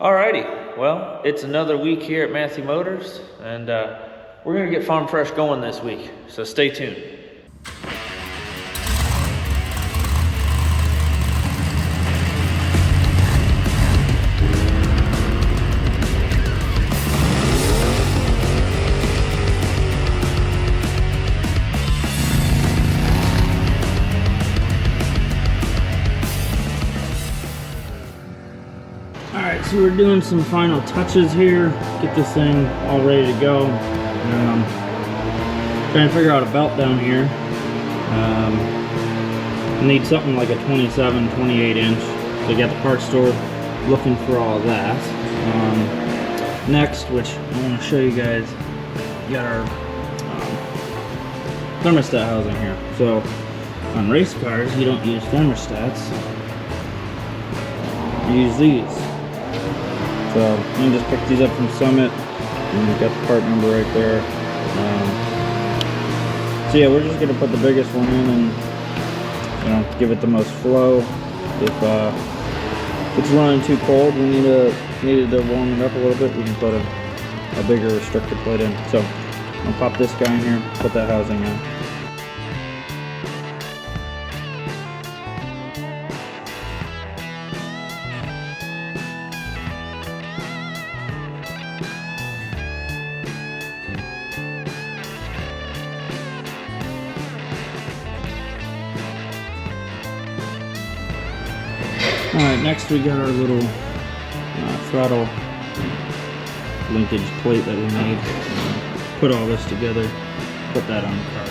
Alrighty, well, it's another week here at Matthew Motors, and we're gonna get Farm Fresh going this week, so stay tuned. Alright, so we're doing some final touches here, get this thing all ready to go. Trying to figure out a belt down here. Need something like a 27, 28 inch. So I got the parts store looking for all of that. Next, which I want to show you guys, we got our thermostat housing here. So on race cars, you don't use thermostats, you use these. So you can just pick these up from Summit, and you've got the part number right there. So yeah, we're just gonna put the biggest one in and give it the most flow. If it's running too cold, we needed to warm it up a little bit, we can put a bigger restrictor plate in. So I'll pop this guy in here, put that housing in. Alright, next we got our little throttle linkage plate that we made. Put all this together, put that on the car.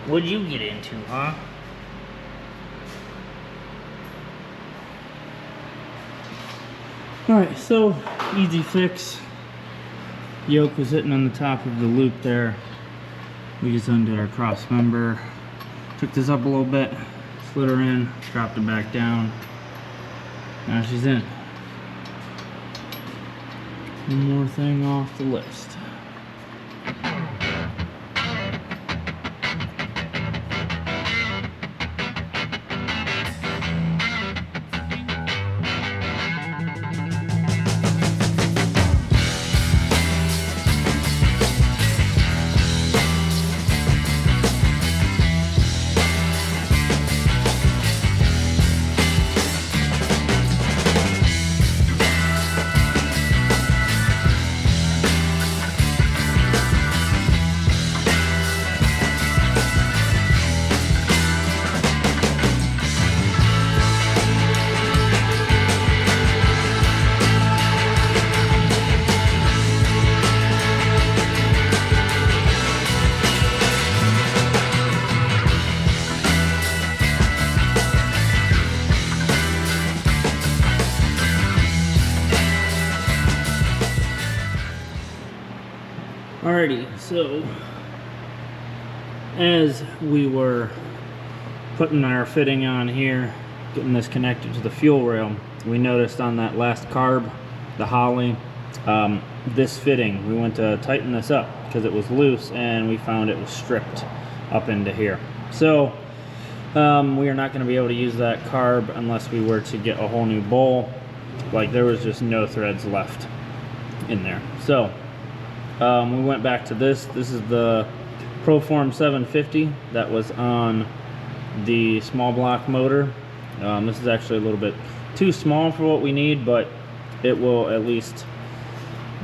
What'd you get into, huh? Alright, so easy fix. Yoke was sitting on the top of the loop there. We just undid our Crossmember. Took this up a little bit, slid her in, dropped it back down. Now she's in. One more thing off the list. Alrighty, so as we were putting our fitting on here, getting this connected to the fuel rail, we noticed on that last carb, the Holly, this fitting, we went to tighten this up because it was loose and we found it was stripped up into here. So we are not going to be able to use that carb unless we were to get a whole new bowl. Like, there was just no threads left in there. So we went back to this. This is the Proform 750 that was on the small block motor. This is actually a little bit too small for what we need, but it will at least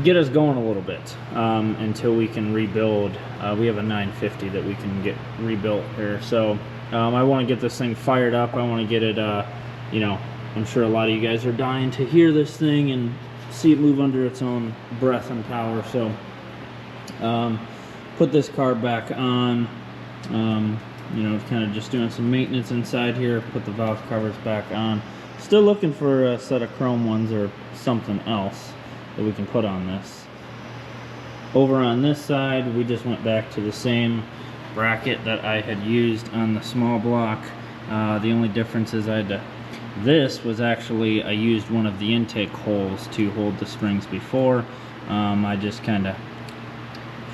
get us going a little bit until we can rebuild. We have a 950 that we can get rebuilt here, so I want to get this thing fired up. I want to get it, you know, I'm sure a lot of you guys are dying to hear this thing and see it move under its own breath and power. So put this car back on, you know, kind of just doing some maintenance inside here. Put the valve covers back on. Still looking for a set of chrome ones or something else that we can put on this. Over on this side, we just went back to the same bracket that I had used on the small block. The only difference is this was actually, I used one of the intake holes to hold the springs before. I just kind of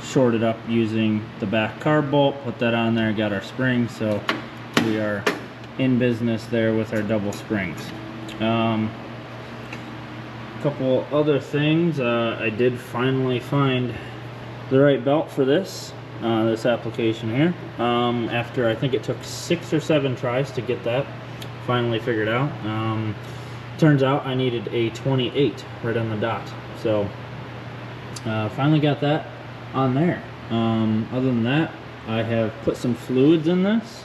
shorted up using the back carb bolt, put that on there, got our springs, so we are in business there with our double springs. Couple other things, I did finally find the right belt for this application here. After I think it took 6 or 7 tries to get that finally figured out. Turns out I needed a 28 right on the dot, so finally got that on there. Other than that, I have put some fluids in this,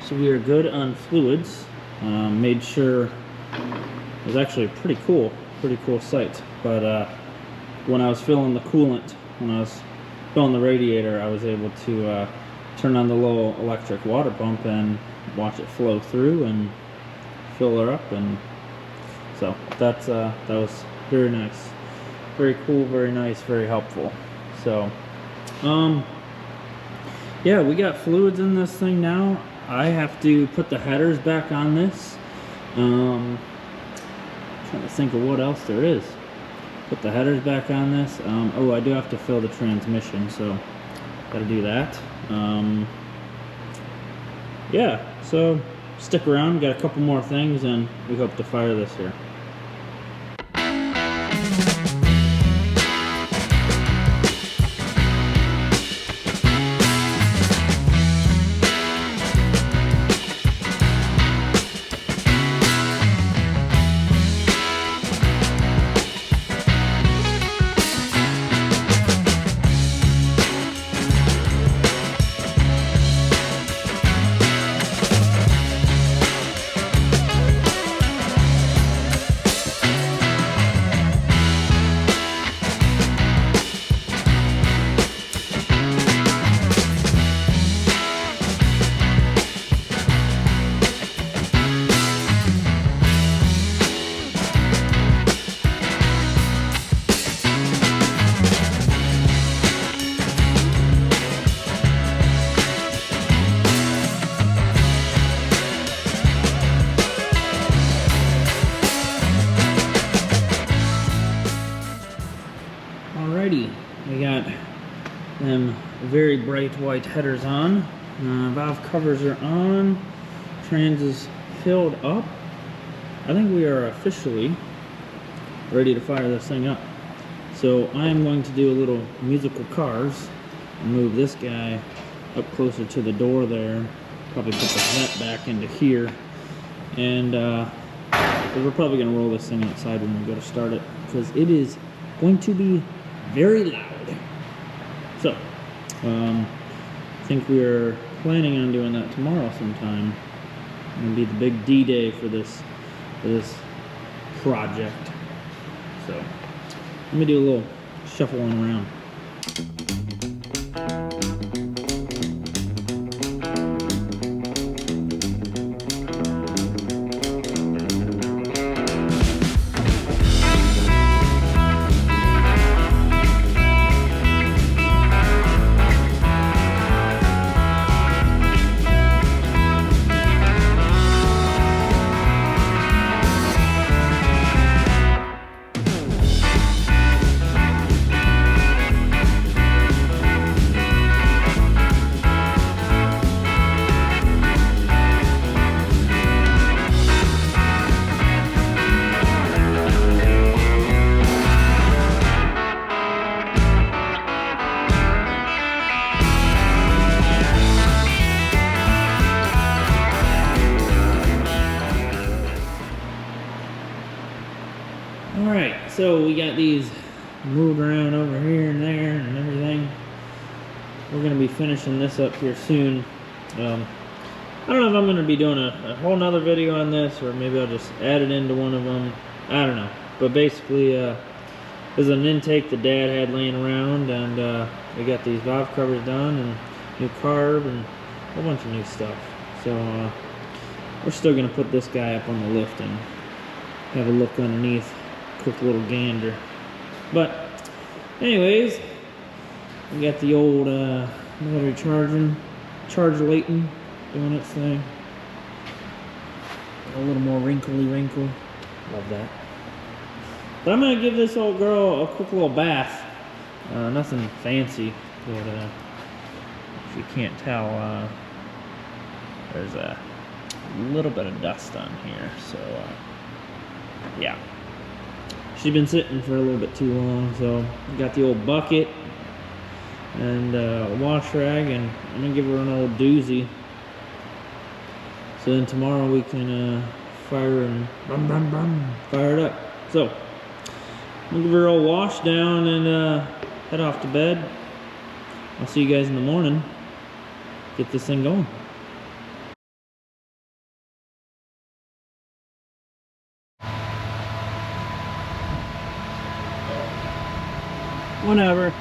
so we are good on fluids. Made sure it was actually pretty cool sight, but when I was filling the coolant, when I was filling the radiator, I was able to turn on the low electric water pump and watch it flow through and fill her up, and so that was very nice, very cool, very nice, very helpful. So yeah, we got fluids in this thing now. I have to put the headers back on this. Trying to think of what else there is. Put the headers back on this. Oh, I do have to fill the transmission, so gotta do that. Yeah, so stick around, got a couple more things, and we hope to fire this here. Alrighty, we got them very bright white headers on. Valve covers are on. Trans is filled up. I think we are officially ready to fire this thing up. So I am going to do a little musical cars and move this guy up closer to the door there. Probably put the vent back into here. And we're probably going to roll this thing outside when we go to start it, because it is going to be very loud. So I think we are planning on doing that tomorrow sometime. It's going to be the big D-Day for this project. So let me do a little shuffling around. All right, so we got these moved around over here and there and everything. We're gonna be finishing this up here soon. I don't know if I'm gonna be doing a whole nother video on this, or maybe I'll just add it into one of them. I don't know. But basically, there's an intake the dad had laying around, and we got these valve covers done, and new carb, and a whole bunch of new stuff. So we're still gonna put this guy up on the lift and have a look underneath, quick little gander. But anyways, we got the old battery charge Layton doing its thing. A little more wrinkly wrinkle. Love that. But I'm gonna give this old girl a quick little bath. Nothing fancy, but if you can't tell, there's a little bit of dust on here. So yeah, she's been sitting for a little bit too long. So we got the old bucket and a wash rag, and I'm gonna give her an old doozy. So then tomorrow we can fire it up. So we'll give her a wash down and head off to bed. I'll see you guys in the morning. Get this thing going. Whenever.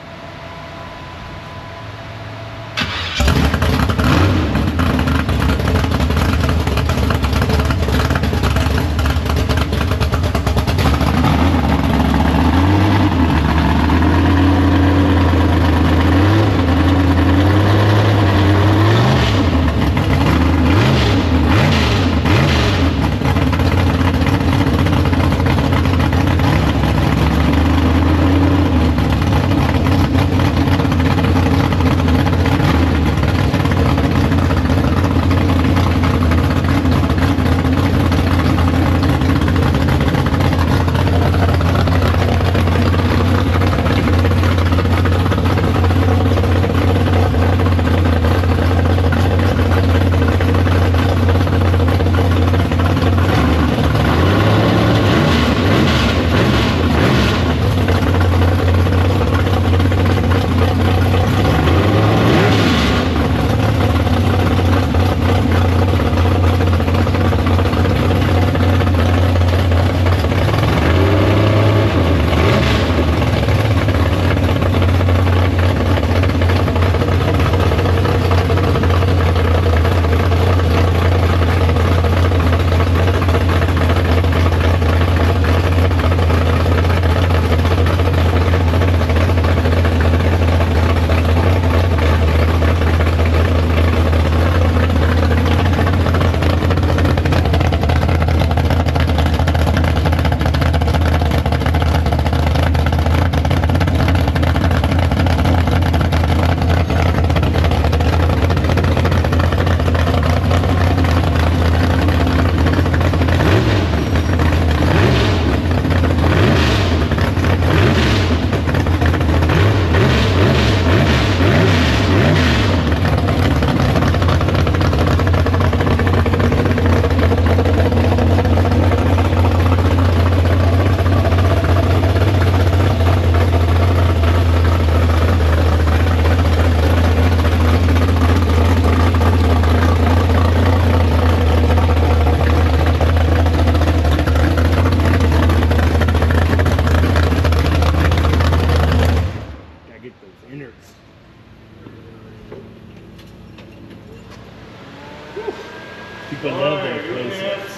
People love their places.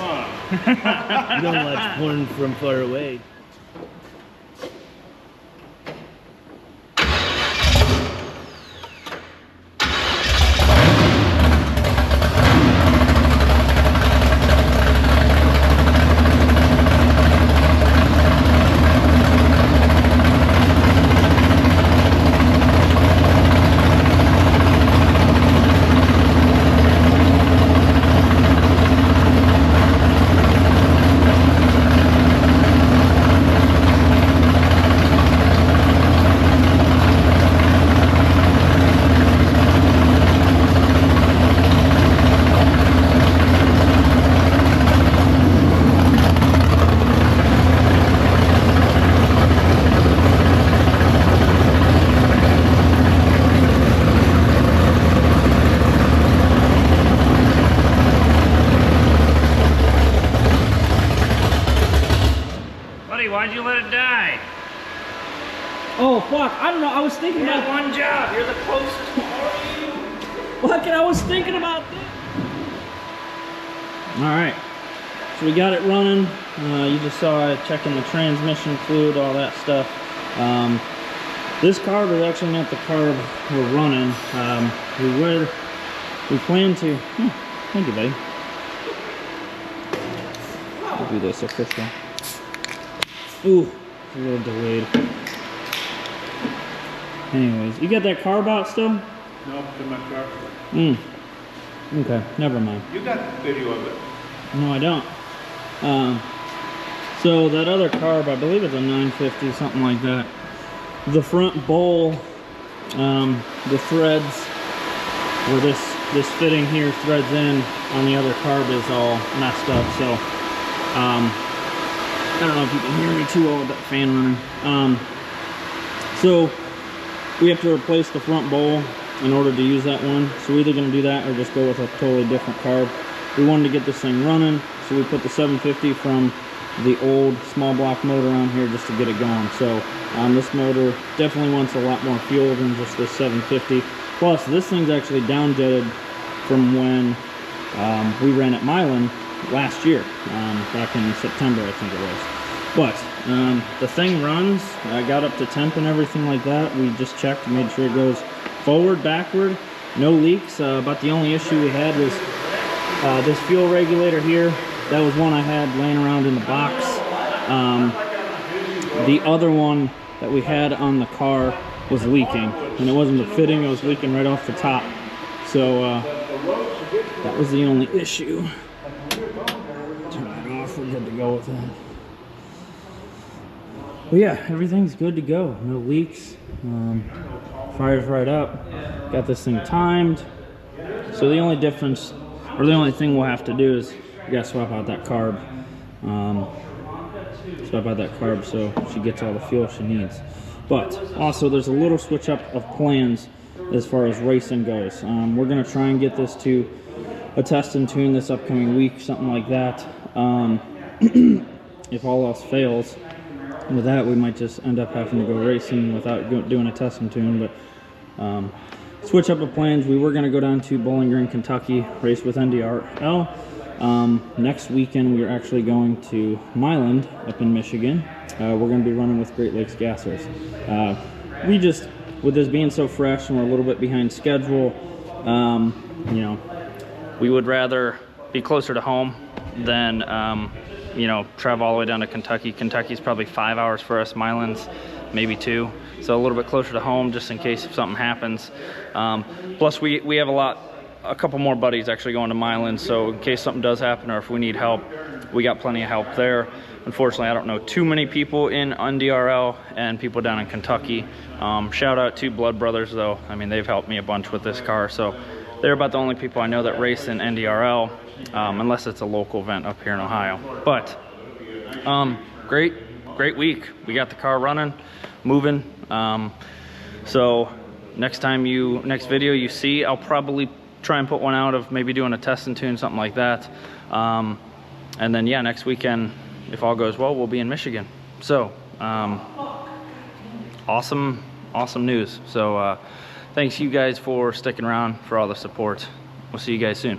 You don't watch porn from far away. Buddy, why'd you let it die? Oh, fuck. I don't know. I was thinking You about had one job. You're the closest party. Fuck it, I was thinking about this. Alright. So we got it running. You just saw it checking the transmission fluid, all that stuff. This carb is actually not the carb we're running. We plan to. Thank you, buddy. We'll do this official. Ooh, it's a little delayed. Anyways, you got that carb out still? No, it's in my car. Okay, never mind. You got video of it. No, I don't. So that other carb, I believe it's a 950, something like that. The front bowl, the threads where this fitting here threads in on the other carb is all messed up. So I don't know if you can hear me too well with that fan running. So we have to replace the front bowl in order to use that one. So we're either going to do that or just go with a totally different carb. We wanted to get this thing running, so we put the 750 from the old small block motor on here just to get it going. So this motor definitely wants a lot more fuel than just this 750. Plus, this thing's actually downjetted from when we ran at Milan last year, back in September, I think it was. But the thing runs. I got up to temp and everything like that. We just checked, made sure it goes forward, backward, no leaks. About the only issue we had was this fuel regulator here. That was one I had laying around in the box. The other one that we had on the car was leaking, and it wasn't the fitting, it was leaking right off the top. So that was the only issue. Turn that off, we're good to go with that. But yeah, everything's good to go. No leaks. Fires right up. Got this thing timed. So the only difference, or the only thing we'll have to do is we gotta swap out that carb. Swap out that carb so she gets all the fuel she needs. But also there's a little switch up of plans as far as racing goes. We're gonna try and get this to a test and tune this upcoming week, something like that. If all else fails with that, we might just end up having to go racing without doing a test and tune. But switch up of plans. We were going to go down to Bowling Green, Kentucky, race with NDRL. Next weekend, we are actually going to Milan up in Michigan. We're going to be running with Great Lakes Gassers. We just, with this being so fresh and we're a little bit behind schedule, you know, we would rather be closer to home than, you know, travel all the way down to Kentucky. Kentucky's probably 5 hours for us, Milan's maybe 2. So a little bit closer to home just in case if something happens. Plus we have a couple more buddies actually going to Milan, so in case something does happen or if we need help, we got plenty of help there. Unfortunately, I don't know too many people in NDRL and people down in Kentucky. Shout out to Blood Brothers though. I mean, they've helped me a bunch with this car, so they're about the only people I know that race in NDRL, unless it's a local event up here in Ohio. But great week. We got the car running, moving. So next video you see, I'll probably try and put one out of maybe doing a test and tune, something like that. And then yeah, next weekend, if all goes well, we'll be in Michigan. So awesome news. So thanks you guys for sticking around, for all the support. We'll see you guys soon.